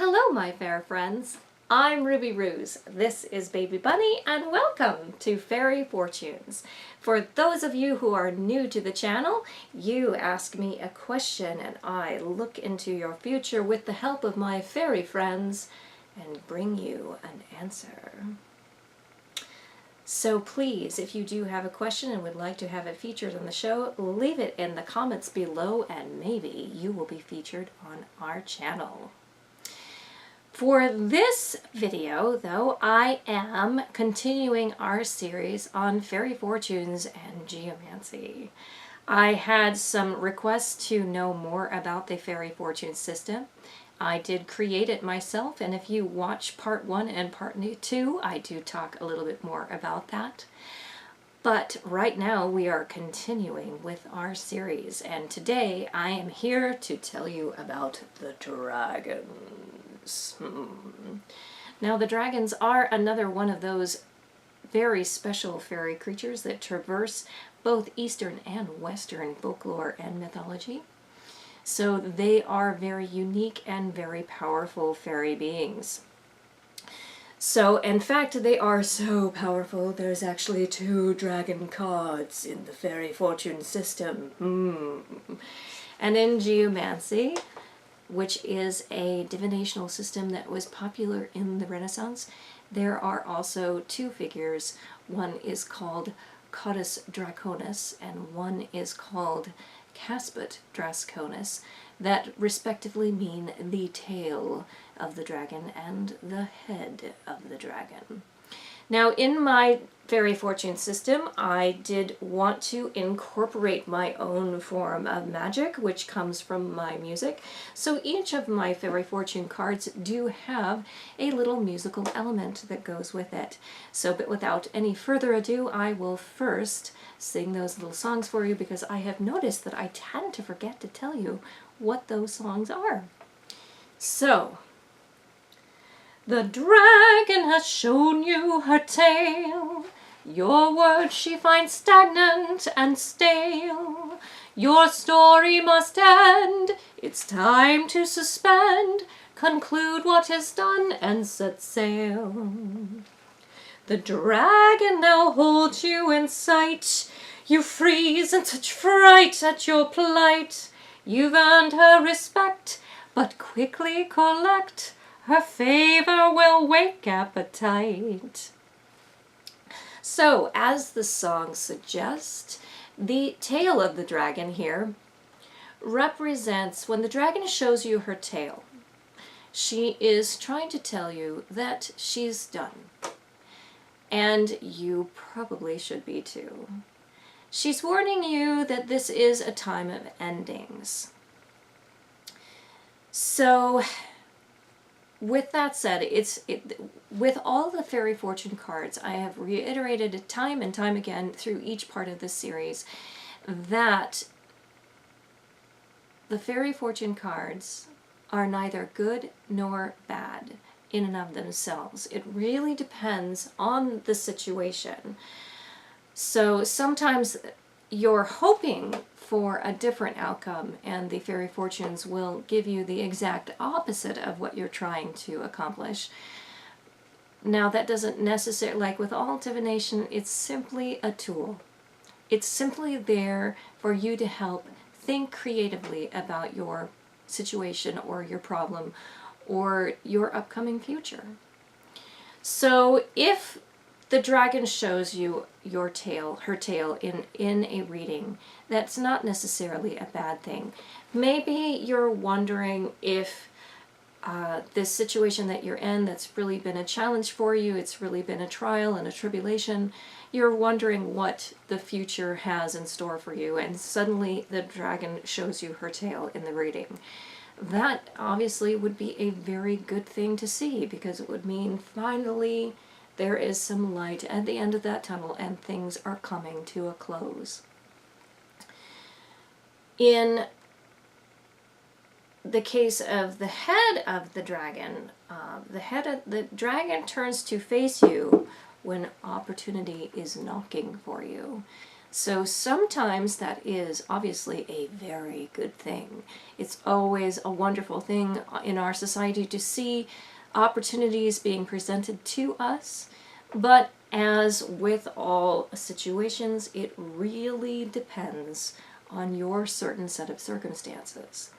Hello, my fair friends. I'm Ruby Ruse. This is Baby Bunny, and welcome to Fairy Fortunes. For those of you who are new to the channel, you ask me a question and I look into your future with the help of my fairy friends and bring you an answer. So please, if you do have a question and would like to have it featured on the show, leave it in the comments below and maybe you will be featured on our channel. For this video, though, I am continuing our series on fairy fortunes and geomancy. I had some requests to know more about the fairy fortune system. I did create it myself, and if you watch part 1 and part 2, I do talk a little bit more about that. But right now we are continuing with our series, and today I am here to tell you about the dragons. Now the dragons are another one of those very special fairy creatures that traverse both Eastern and Western folklore and mythology. So they are very unique and very powerful fairy beings. So, in fact, they are so powerful, there's actually 2 dragon cards in the fairy fortune system. And in Geomancy, which is a divinational system that was popular in the Renaissance, there are also 2 figures. One is called Caudus Draconis and one is called Casput Draconis, that respectively mean the tail of the dragon and the head of the dragon. Now, in my fairy fortune system, I did want to incorporate my own form of magic, which comes from my music. So each of my fairy fortune cards do have a little musical element that goes with it. So, but without any further ado, I will first sing those little songs for you because I have noticed that I tend to forget to tell you what those songs are. So, the dragon has shown you her tail. Your words she finds stagnant and stale. Your story must end. It's time to suspend. Conclude what is done and set sail. The dragon now holds you in sight. You freeze in such fright at your plight. You've earned her respect, but quickly collect. Her favor will wake appetite. So, as the song suggests, the tail of the dragon here represents when the dragon shows you her tail. She is trying to tell you that she's done. And you probably should be too. She's warning you that this is a time of endings. So, with that said, with all the fairy fortune cards, I have reiterated time and time again through each part of this series that the fairy fortune cards are neither good nor bad in and of themselves. It really depends on the situation. So sometimes you're hoping for a different outcome, and the fairy fortunes will give you the exact opposite of what you're trying to accomplish. Now, that doesn't necessarily, like with all divination, it's simply a tool. It's simply there for you to help think creatively about your situation or your problem or your upcoming future. So if the dragon shows you your tail, her tail in a reading, that's not necessarily a bad thing. Maybe you're wondering if this situation that you're in that's really been a challenge for you, it's really been a trial and a tribulation, you're wondering what the future has in store for you, and suddenly the dragon shows you her tail in the reading. That obviously would be a very good thing to see, because it would mean finally there is some light at the end of that tunnel and things are coming to a close. In the case of the head of the dragon, the dragon turns to face you when opportunity is knocking for you. So sometimes that is obviously a very good thing. It's always a wonderful thing in our society to see opportunities being presented to us, but as with all situations, it really depends on your certain set of circumstances.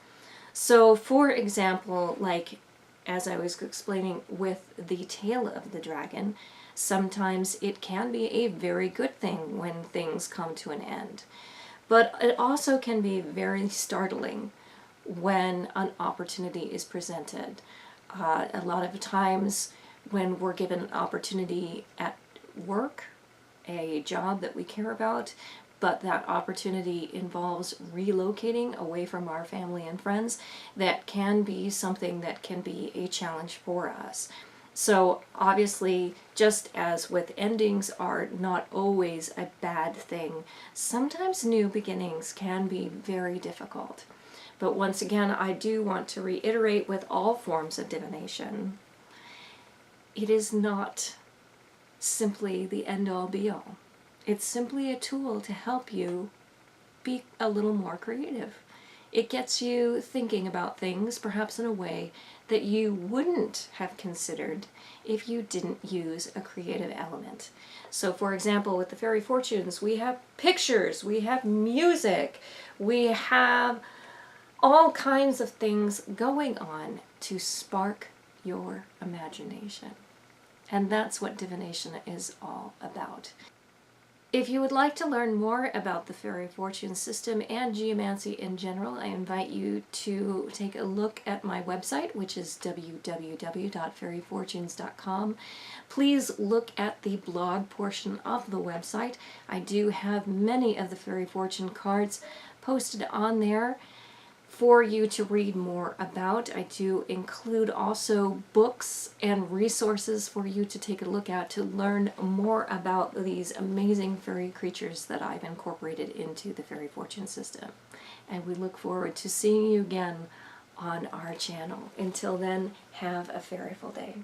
So, for example, like as I was explaining with the tail of the dragon, sometimes it can be a very good thing when things come to an end. But it also can be very startling when an opportunity is presented. A lot of times when we're given an opportunity at work, a job that we care about, but that opportunity involves relocating away from our family and friends, that can be something that can be a challenge for us. So obviously, just as with endings are not always a bad thing, sometimes new beginnings can be very difficult. But once again, I do want to reiterate with all forms of divination, it is not simply the end-all be-all. It's simply a tool to help you be a little more creative. It gets you thinking about things perhaps in a way that you wouldn't have considered if you didn't use a creative element. So for example, with the fairy fortunes, we have pictures, we have music, we have all kinds of things going on to spark your imagination. And that's what divination is all about. If you would like to learn more about the fairy fortune system and geomancy in general, I invite you to take a look at my website, which is www.fairyfortunes.com. Please look at the blog portion of the website. I do have many of the fairy fortune cards posted on there for you to read more about. I do include also books and resources for you to take a look at to learn more about these amazing fairy creatures that I've incorporated into the fairy fortune system. And we look forward to seeing you again on our channel. Until then, have a fairyful day.